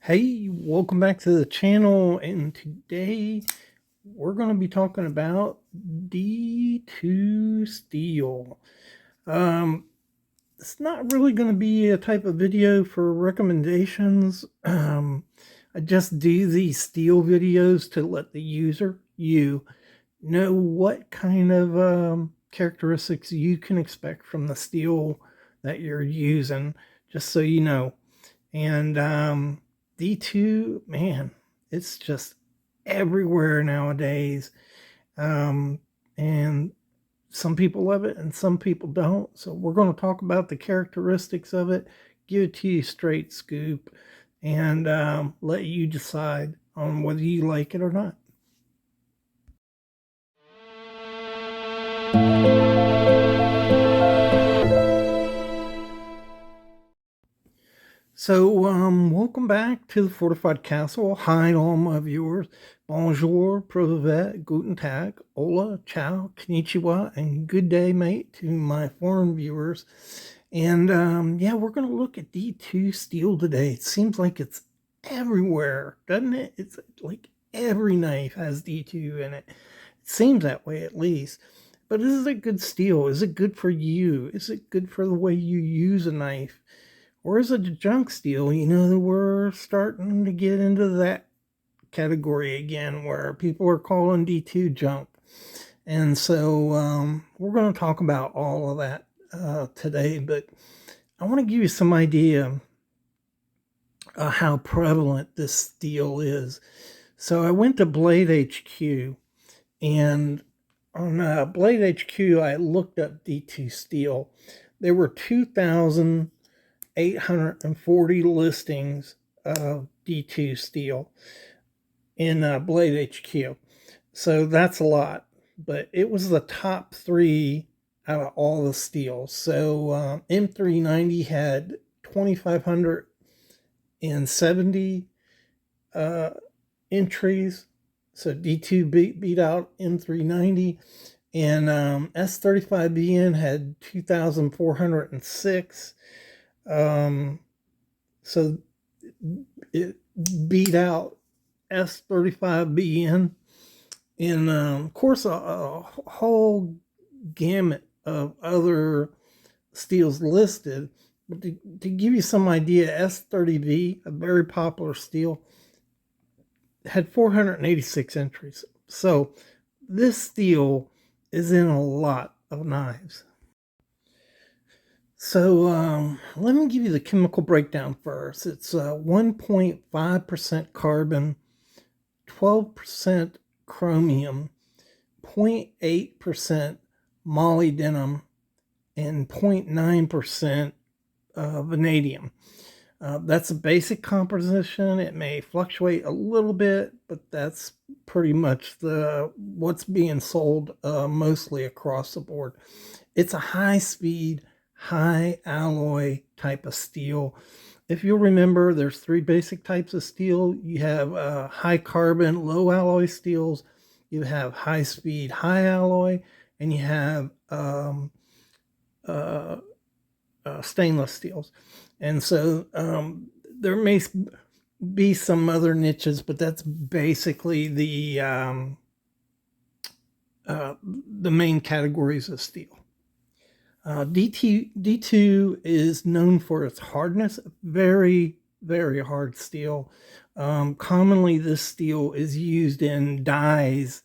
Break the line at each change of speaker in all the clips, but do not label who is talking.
Hey, welcome back to the channel, and today we're going to be talking about D2 steel. It's not really going to be a type of video for recommendations. I just do these steel videos to let the user, you, know what kind of characteristics you can expect from the steel that you're using, just so you know. And D2, man, it's just everywhere nowadays. And some people love it and some people don't. So we're going to talk about the characteristics of it, give it to you straight scoop, and let you decide on whether you like it or not. So, welcome back to the Fortified Castle. Hi, all my viewers. Bonjour, Provet, Guten Tag, Hola, Ciao, Konnichiwa, and good day, mate, to my foreign viewers. And, yeah, we're going to look at D2 steel today. It seems like it's everywhere, doesn't it? It's like every knife has D2 in it. It seems that way, at least. But is it good steel? Is it good for you? Is it good for the way you use a knife? Or is it junk steel? We're starting to get into that category again where people are calling D2 junk. And so we're going to talk about all of that today, but I want to give you some idea how prevalent this steel is. So I went to Blade HQ, and on Blade HQ, I looked up D2 steel. There were 2,840 listings of D2 steel in Blade HQ. So that's a lot, but it was the top 3 out of all the steels. So M390 had 2,570 entries. So D2 beat out M390. And S35BN had 2,406. So it beat out S35BN. And of course, a whole gamut of other steels listed. But to give you some idea, S30V, a very popular steel, had 486 entries. So this steel is in a lot of knives. So let me give you the chemical breakdown first. It's 1.5% carbon, 12% chromium, 0.8% molybdenum, and 0.9% vanadium. That's a basic composition. It may fluctuate a little bit, but that's pretty much what's being sold mostly across the board. It's a high-speed, high alloy type of steel. If you'll remember, there's 3 basic types of steel. You have high carbon, low alloy steels. You have high speed, high alloy, and you have stainless steels. And so there may be some other niches, but that's basically the main categories of steel. D2 is known for its hardness, very, very hard steel. Commonly, this steel is used in dies,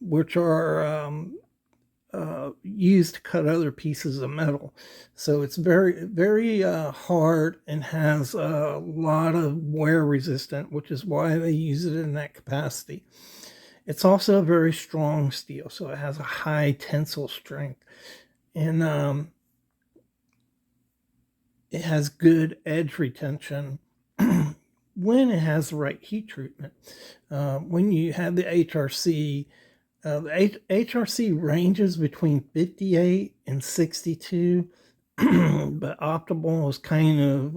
which are used to cut other pieces of metal. So it's very, very hard and has a lot of wear resistant, which is why they use it in that capacity. It's also a very strong steel, so it has a high tensile strength. And it has good edge retention when it has the right heat treatment. When you have the HRC, the HRC ranges between 58 and 62, but optimal is kind of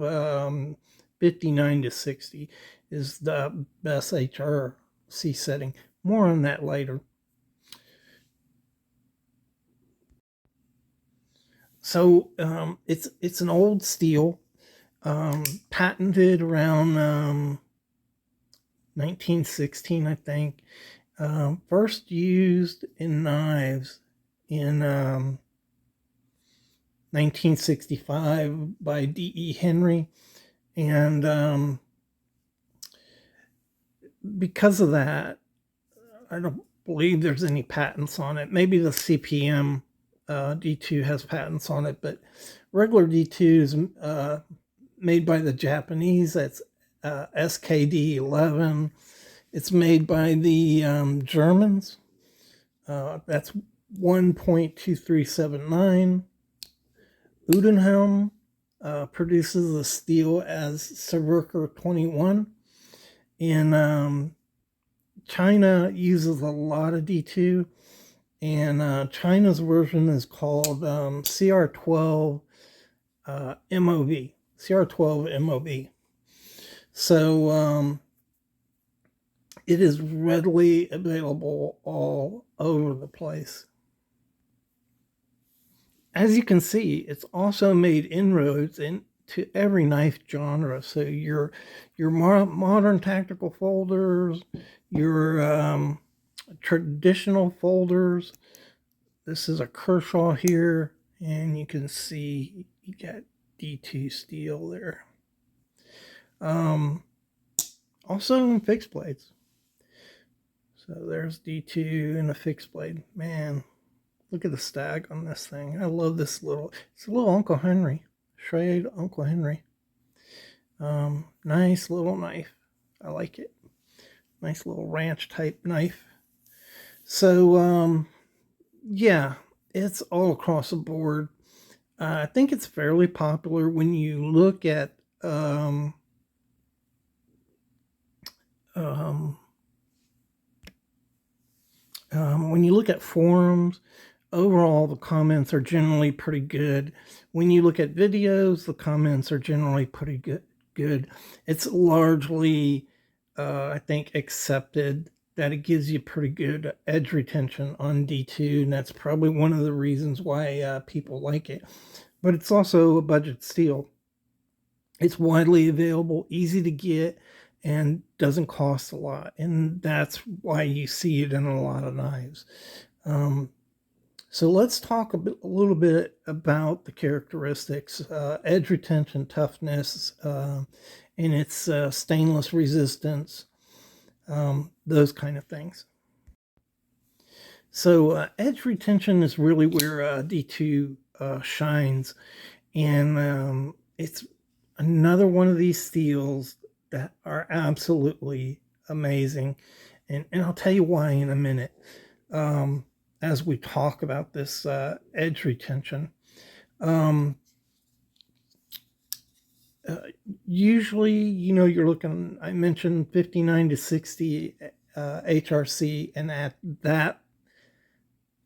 59 to 60 is the best HRC setting. More on that later. So it's an old steel. patented around 1916, I think. First used in knives in 1965 by D.E. Henry. And because of that, I don't believe there's any patents on it. Maybe the CPM D2 has patents on it, but regular D2 is made by the Japanese. That's SKD11. It's made by the Germans. That's 1.2379. Udenhelm produces the steel as Severker 21. And China uses a lot of D2. And China's version is called CR12 MOV. CR12 MOV. So it is readily available all over the place. As you can see, it's also made inroads into every knife genre. So your modern tactical folders, your traditional folders. This is a Kershaw here, and you can see you got D2 steel there. Also in fixed blades. So there's D2 in a fixed blade. Man, look at the stag on this thing. I love this it's a little Uncle Henry. Schrade Uncle Henry. Nice little knife. I like it. Nice little ranch type knife. So, yeah, it's all across the board. I think it's fairly popular when you look at when you look at forums. Overall, the comments are generally pretty good. When you look at videos, the comments are generally pretty good. It's largely, I think, accepted that it gives you pretty good edge retention on D2, and that's probably one of the reasons why people like it. But it's also a budget steel. It's widely available, easy to get, and doesn't cost a lot. And that's why you see it in a lot of knives. So let's talk a little bit about the characteristics, edge retention, toughness, and its stainless resistance, those kind of things. So edge retention is really where D2 shines, and it's another one of these steels that are absolutely amazing, and I'll tell you why in a minute. As we talk about this edge retention. Usually, you're looking, I mentioned 59 to 60 HRC, and at that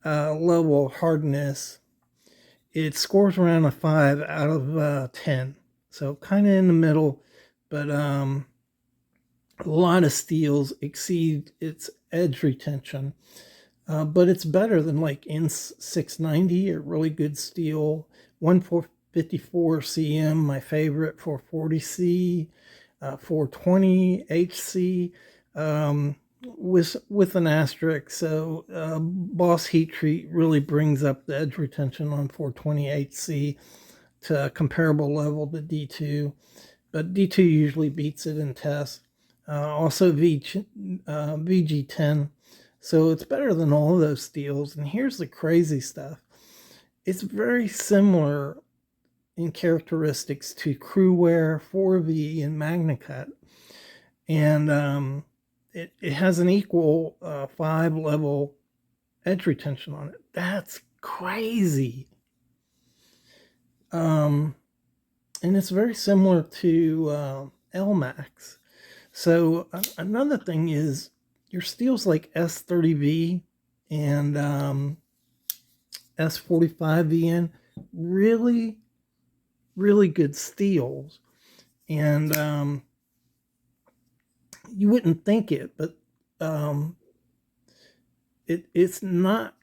level of hardness, it scores around a 5 out of 10. So kind of in the middle, but a lot of steels exceed its edge retention. But it's better than like N690, a really good steel. 1454 CM, my favorite, 440C, 420 HC, with an asterisk. So Boss Heat Treat really brings up the edge retention on 420 HC to a comparable level to D2. But D2 usually beats it in tests. Also VG10. So it's better than all of those steels. And here's the crazy stuff. It's very similar in characteristics to Crewware, 4V, and MagnaCut. And it has an equal 5-level edge retention on it. That's crazy. And it's very similar to LMAX. So another thing is, your steels like S30V and S45VN, really, really good steels. And you wouldn't think it, but it's not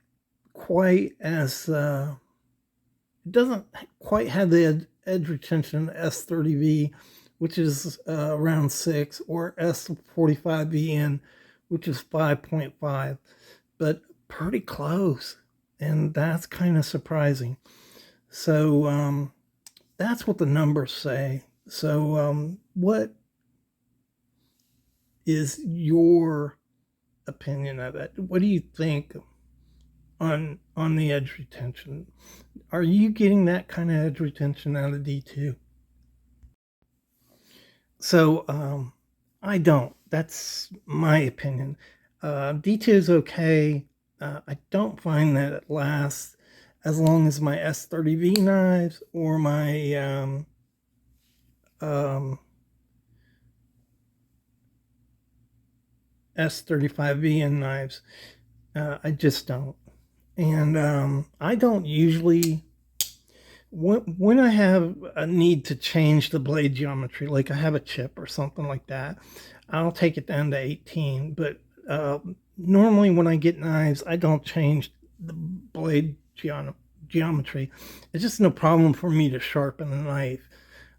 quite as, it doesn't quite have the edge retention S30V, which is around 6, or S45VN, which is 5.5, but pretty close, and that's kind of surprising. So that's what the numbers say. So what is your opinion of it? What do you think on the edge retention? Are you getting that kind of edge retention out of D2? So I don't. That's my opinion. D2 is okay. I don't find that it lasts as long as my S30V knives or my S35VN knives. I just don't. And I don't usually, when I have a need to change the blade geometry, like I have a chip or something like that, I'll take it down to 18. But normally when I get knives, I don't change the blade geometry. It's just no problem for me to sharpen a knife.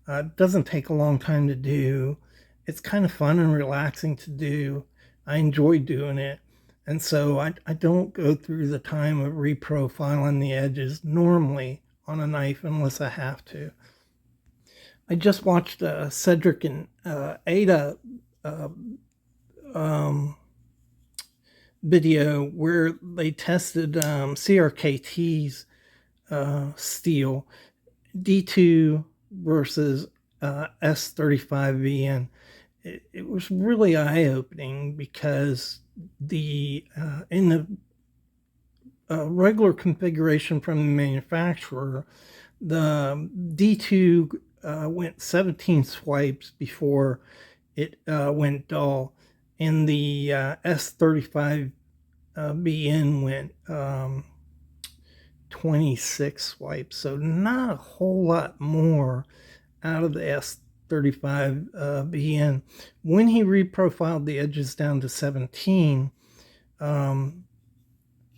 It doesn't take a long time to do. It's kind of fun and relaxing to do. I enjoy doing it. And so I don't go through the time of reprofiling the edges normally on a knife unless I have to. I just watched Cedric and Ada video where they tested CRKT's steel, D2 versus S35VN. It was really eye-opening because the in the regular configuration from the manufacturer, the D2 went 17 swipes before it went dull, and the S35BN went 26 swipes, so not a whole lot more out of the S35BN. When he reprofiled the edges down to 17, the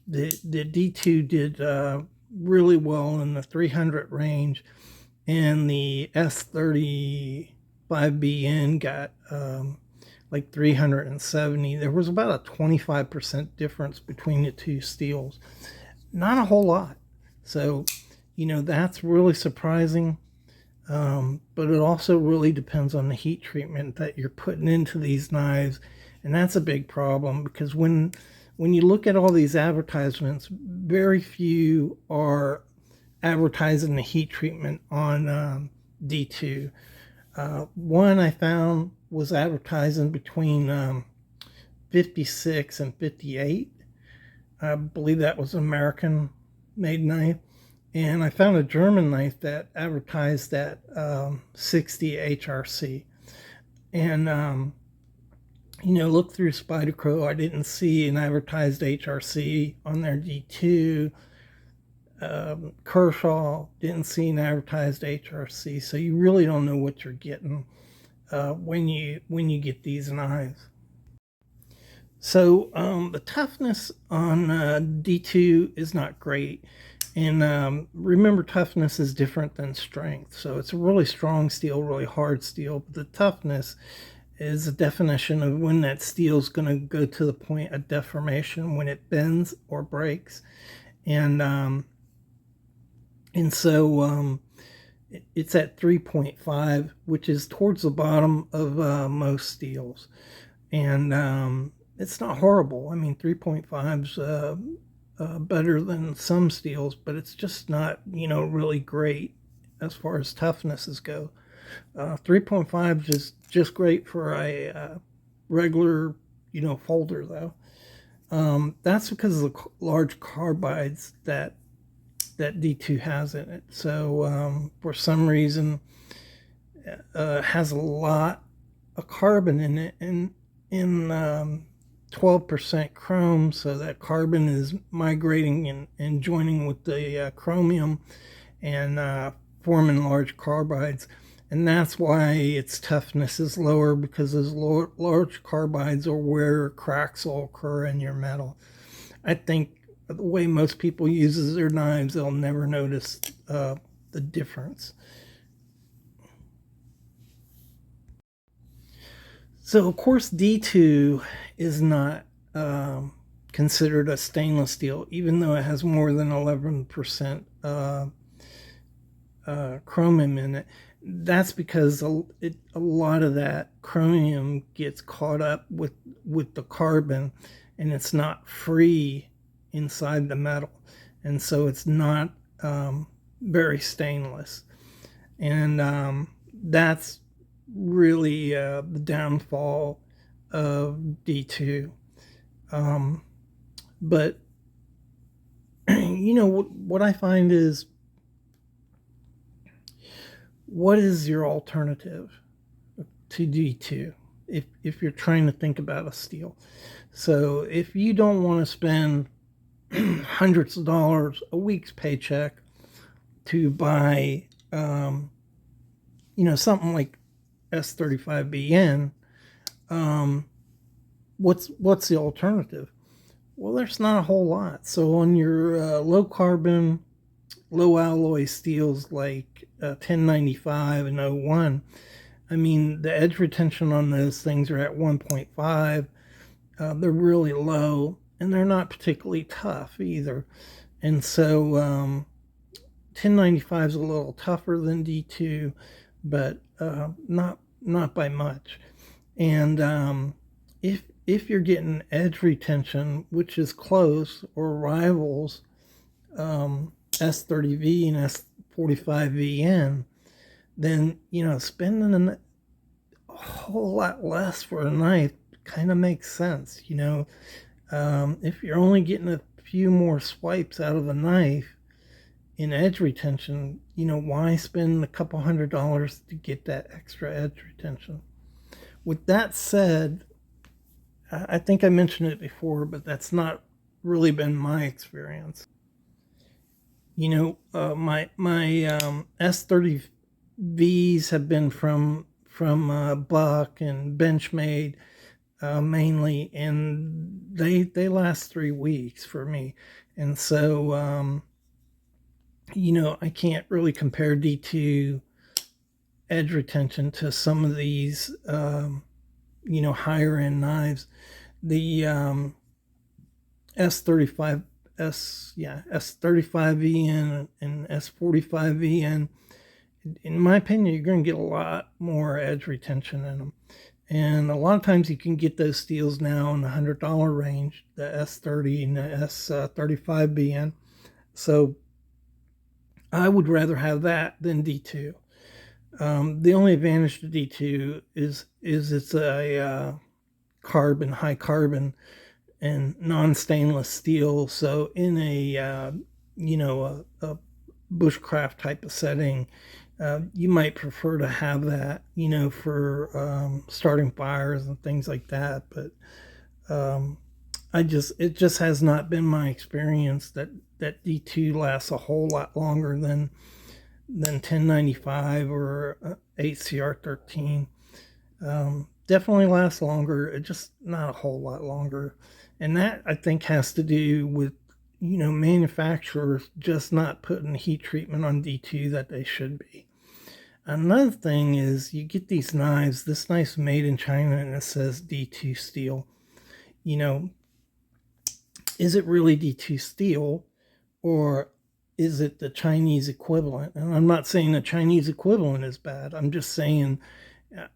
D2 did really well in the 300 range, and the S35BN got like 370. There was about a 25% difference between the two steels. Not a whole lot. So, that's really surprising. But it also really depends on the heat treatment that you're putting into these knives. And that's a big problem, because when you look at all these advertisements, very few are advertising the heat treatment on D2. One I found was advertising between 56 and 58. I believe that was an American made knife. And I found a German knife that advertised at 60 HRC. And, look through Spyderco. I didn't see an advertised HRC on their D2. Kershaw, didn't see an advertised HRC. So you really don't know what you're getting when you get these knives. So the toughness on D2 is not great. And remember, toughness is different than strength. So it's a really strong steel, really hard steel. But the toughness is a definition of when that steel is going to go to the point of deformation, when it bends or breaks. And so it's at 3.5, which is towards the bottom of most steels. And it's not horrible. I mean, 3.5's better than some steels, but it's just not, really great as far as toughnesses go. 3.5 is just great for a regular, folder, though. That's because of the large carbides that D2 has in it. So for some reason, it has a lot of carbon in it, and in 12% chrome, so that carbon is migrating and joining with the chromium and forming large carbides. And that's why its toughness is lower, because those large carbides are where cracks will occur in your metal. I think the way most people use their knives, they'll never notice the difference. So, of course, D2 is not considered a stainless steel, even though it has more than 11% chromium in it. That's because a lot of that chromium gets caught up with the carbon, and it's not free inside the metal, and so it's not very stainless. And that's really the downfall of D2. But what I find is, what is your alternative to D2 if you're trying to think about a steel? So if you don't want to spend hundreds of dollars a week's paycheck to buy something like S35BN, what's the alternative? Well, there's not a whole lot. So on your low carbon, low alloy steels like 1095 and 01, I mean, the edge retention on those things are at 1.5. They're really low, and they're not particularly tough either. And so 1095 is a little tougher than D2, but not by much. And if you're getting edge retention, which is close or rivals S30V and S45VN, then spending a whole lot less for a knife kind of makes sense. If you're only getting a few more swipes out of the knife in edge retention, why spend a couple $100 to get that extra edge retention? With that said, I think I mentioned it before, but that's not really been my experience. My S30Vs have been from Buck and Benchmade mainly, and they last 3 weeks for me. And so I can't really compare D2 edge retention to some of these higher end knives. The S35VN and S45VN, in my opinion, you're going to get a lot more edge retention in them. And a lot of times you can get those steels now in the $100 range, the S30 and the S35BN. So I would rather have that than D2. The only advantage to D2 is it's a high carbon and non-stainless steel. So in a bushcraft type of setting, you might prefer to have that, for starting fires and things like that. But it just has not been my experience that D2 lasts a whole lot longer than 1095 or 8CR13. Definitely lasts longer. It just not a whole lot longer, and that I think has to do with manufacturers just not putting heat treatment on D2 that they should be. Another thing is, you get these knives. This knife's made in China and it says D2 steel. Is it really D2 steel, or is it the Chinese equivalent? And I'm not saying the Chinese equivalent is bad. I'm just saying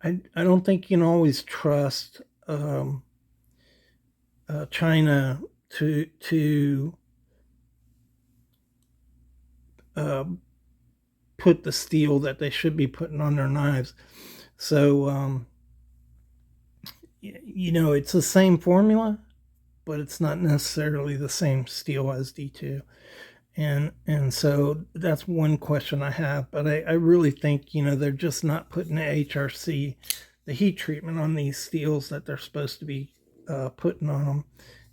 I don't think you can always trust China to put the steel that they should be putting on their knives. So it's the same formula, but it's not necessarily the same steel as D2. And so that's one question I have. But I really think they're just not putting the HRC, the heat treatment, on these steels that they're supposed to be putting on them.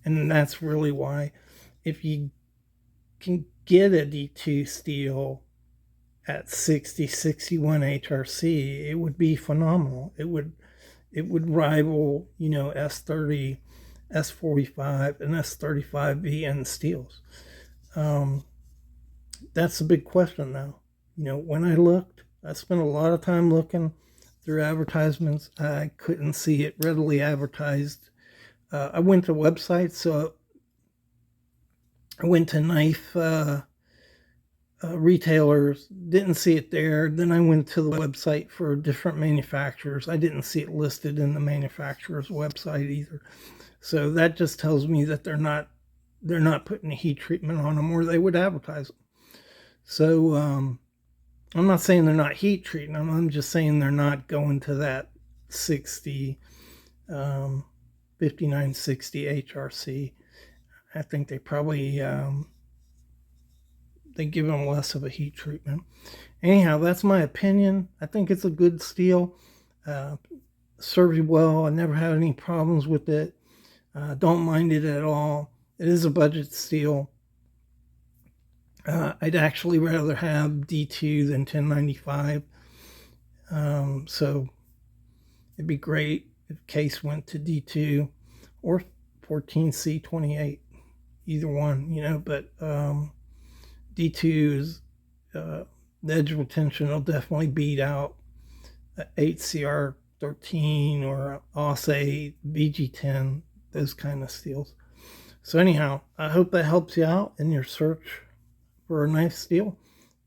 And that's really why, if you can get a D2 steel at 60-61 HRC, it would be phenomenal. It would rival S30, S45, and S35VN steels. That's a big question now. When I spent a lot of time looking. through advertisements. I couldn't see it readily advertised. I went to websites, so I went to knife retailers, didn't see it there. Then I went to the website for different manufacturers. I didn't see it listed in the manufacturer's website either. So that just tells me that they're not putting a heat treatment on them, or they would advertise them. So I'm not saying they're not heat treating them. I'm just saying they're not going to that 60, 5960 HRC. I think they probably they give them less of a heat treatment. Anyhow, that's my opinion. I think it's a good steel. Serves you well. I never had any problems with it. Don't mind it at all. It is a budget steel. I'd actually rather have D2 than 1095. So it'd be great if case went to D2 or 14C28, either one, but D2 is the edge retention will definitely beat out 8CR13 or AUS 8, VG10, those kind of steels. So anyhow, I hope that helps you out in your search for a knife steel,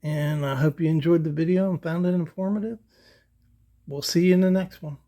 and I hope you enjoyed the video and found it informative. We'll see you in the next one.